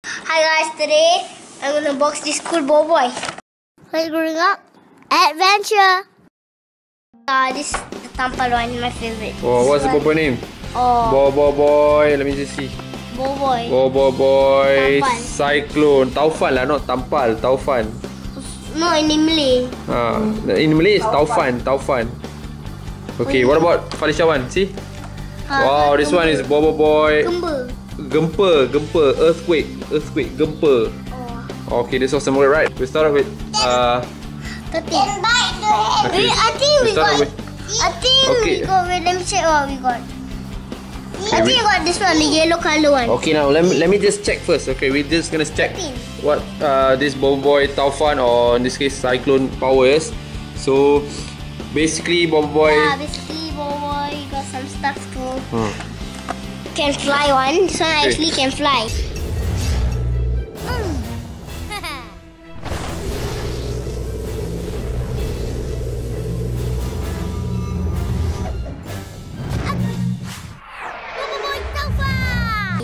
Hi guys, today I'm gonna box this cool Boboiboy. What's growing up? Adventure! This is the tampal one, my favorite. Oh, what's the Boboiboy name? Oh, Boboiboy, let me just see. Boboiboy. Boboiboy Taufan. Cyclone. Taufan lah, not tampal. Taufan. No, in Malay. In Malay it's Taufan. Okay, what about Falisha one? See? Wow, this one is Boboiboy. Gempa. Earthquake. Gempa. Oh. Okay, this was some more, right? We start off with 13. Okay. I think we got. Wait, let me check what we got. I think we got this one, the yellow color one. Okay, now let me just check first. Okay, we're just gonna check 13. what this Boboiboy Taufan, or in this case Cyclone power is. So basically Boboiboy. Yeah, basically Boboiboy got some stuff too. Can fly one. This one actually can fly.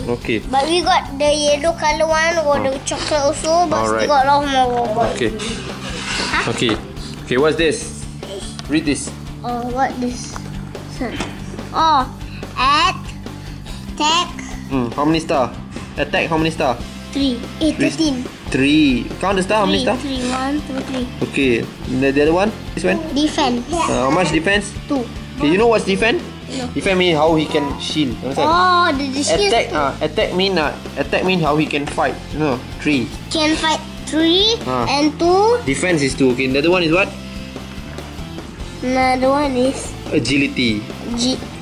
Okay. But we got the yellow color one or the chocolate also, but Alright. still got a lot more Boboiboy. Okay. Huh? Okay, what's this? Read this. Oh, what this? Oh, attack How many star? Attack, how many star? 3. 13. 3. Count the star, how many star? 3. 1, 2, 3. Okay. The other one? This one? Defense. How much defense? 2. Okay, you know what's defense? No. Defense means how he can shield. Understand? Oh, the shield. Attack mean how he can fight. No, 3. Can fight 3 and 2. Defense is 2. Okay, the other one is what? Another one is Agility.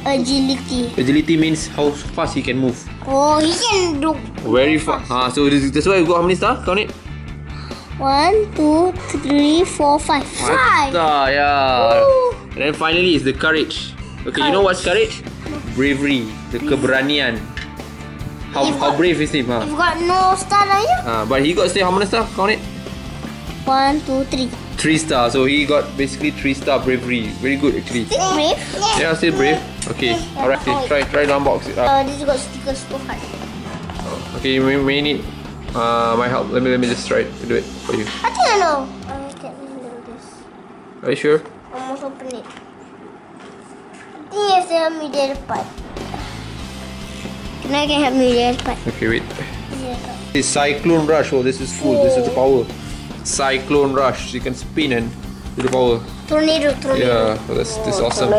agility. Agility means how fast he can move. Oh, he can do Very fast. So that's why you got how many stars? Count it. 1, 2, 3, 4, 5. 5. Star, yeah. Woo. And then finally is the courage. Okay, you know what's courage? Bravery, the keberanian. How brave is him? You've got no star on you? But he got how many stars? Count it. 1, 2, 3. 3 stars. So he got basically 3 star bravery. Very good actually. Still brave? Yeah, still brave. Okay, alright. Okay, try to unbox it. This got stickers too hard. Okay, you may need my help. Let me just try to do it for you. I think I know. Let me do this. Are you sure? Almost open it. I think you have to help me the other part. Now you can help me the other part. Okay, wait. This Cyclone Rush. Oh, this is cool. This is the power. Cyclone Rush. You can spin and do the power. Tornado. Yeah, well, that's awesome.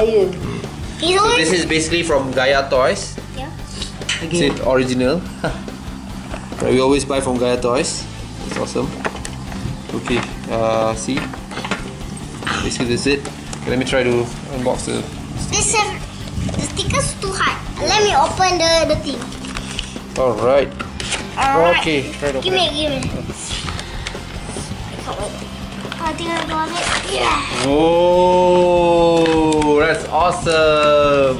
So this is basically from Gaia Toys. Yeah. It's it original. We always buy from Gaia Toys. It's awesome. Okay, see. Basically this is it. Okay, let me try to unbox the. The stickers too hard. Let me open the thing. Alright. Okay, try to open Give it. me. I think I got it. Yeah. Oh, that's awesome.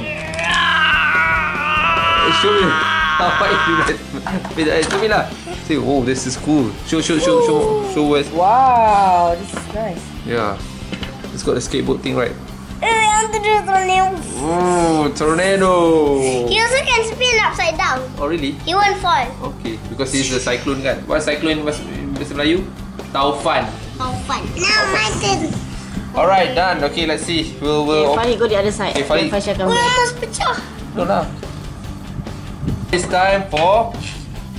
Show me. How you do that? Show me lah. Say, oh, this is cool. Show us. Wow, this is nice. Yeah, it's got the skateboard thing, right? I want to do tornado. Oh, tornado. He also can spin upside down. Oh, really? He won't fall. Okay, because he's the cyclone kan. What cyclone in bahasa Melayu? Taufan. How fun. Now my turn. Alright, done. Okay, let's see. We'll Faleeq, go the other side. Okay, Faleeq. Fasha come We back. almost pecah. No lah. It's time for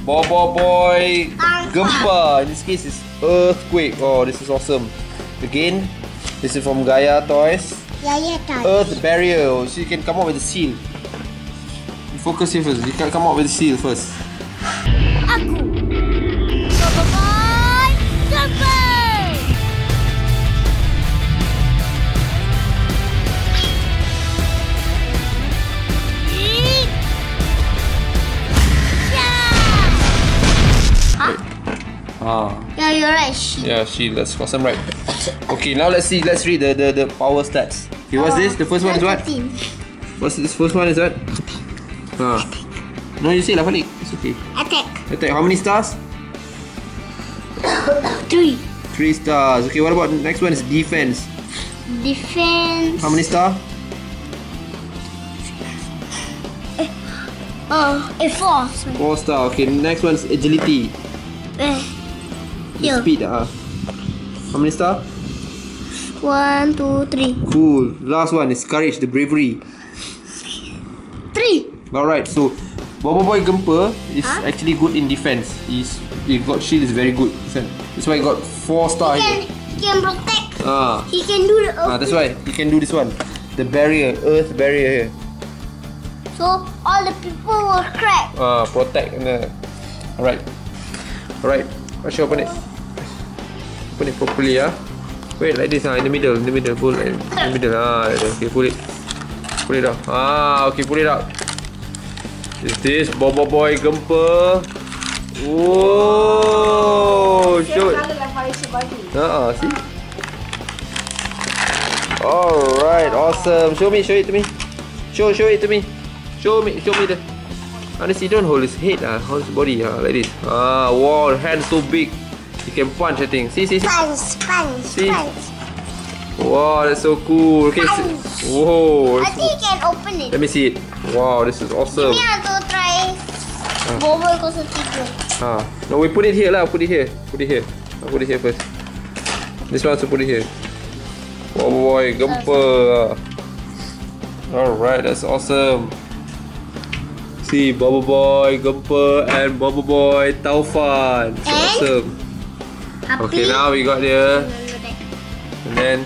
Boboiboy Gempa. In this case, it's earthquake. Oh, this is awesome. Again, this is from Gaia Toys. Gaia Toys. Earth barrier. So you can come up with the seal. You focus here first. You can come up with the seal first. Aku. Boboiboy Taufan. Yeah, you're right. Yeah, shield. That's awesome, right? Okay, now let's see. Let's read the power stats. Okay, what's this? The first one is what? 13. What's this? First one is what? No, you say lah, Faleeq. It's okay. Attack. How many stars? 3. 3 stars. Okay, what about the next one is defense? Defense. How many star? 4. 4 star. Okay, next one is agility. Here. Speed How many star? 1, 2, 3. Cool. Last one is courage, the bravery. 3. Alright, so Boboiboy Gempa is actually good in defense. He got shield is very good. That's why he got 4 star here. He can protect. Ah. He can do the That's why he can do this one. The barrier, earth barrier here. So all the people will crack. Protect. Alright. Let's open it. Open it properly, Wait, like this, in the middle, pull in the middle, okay, pull it out, okay, pull it out. Is this Boboiboy Gempa? Whoa, show it. See? Alright, awesome. Show it to me. Show it to me. Show me the. Honestly, don't hold his head, hold his body, like this. Wow, the hand so big. You can punch, I think. See. See? Wow, that's so cool. Okay. Whoa. I think you can open it. Let me see it. Wow, this is awesome. Maybe I will try. Boboiboy goes to No, we put it here lah. Put it here. I'll put it here first. This one also put it here. Boboiboy Gempa. Alright, that's awesome. See, Boboiboy Gempa and Boboiboy Taufan. It's awesome. Okay, now we got here. And then.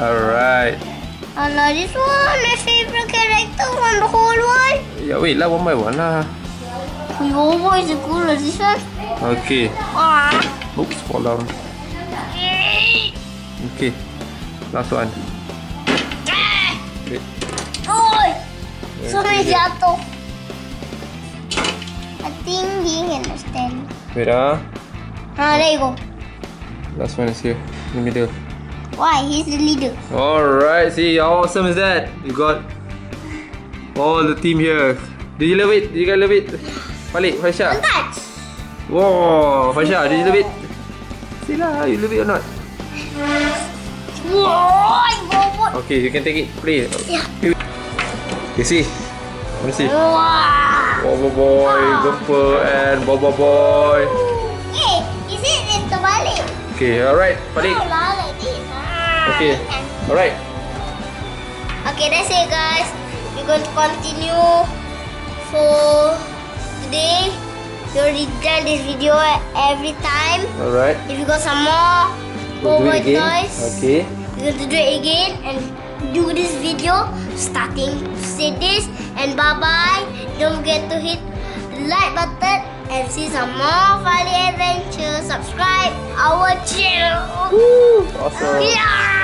Alright. This one, my favorite character on the whole one. Yeah, wait lah, one by one lah. Boboiboy is the coolest. This one. Okay. Oops, fall down. Okay. Last one. Wait. So many jatuh. I think he can understand. Wait There you go. Last one is here, in the middle. Why? He's the leader. Alright, see how awesome is that? You got all the team here. Did you love it? Did you guys love it? Faleeq, Falisha. Don't touch. Wow, Falisha, did you love it? See lah, you love it or not? Whoa, Okay, you can take it. Play. Yeah. You see? Let me see. Wow. Boboiboy Gempa and Boboiboy. Hey, is it in the balik? Okay, alright, Faleeq. Like this. Okay, alright. Okay, that's it, guys. We're going to continue for today. We already done this video every time. Alright. If you got some more We'll do it Boboiboy again. toys, Okay. we're going to do it again and do this video starting say this and bye bye. Don't forget to hit the like button and see some more Faleeq adventures. Subscribe our channel. Woo, awesome. Yeah.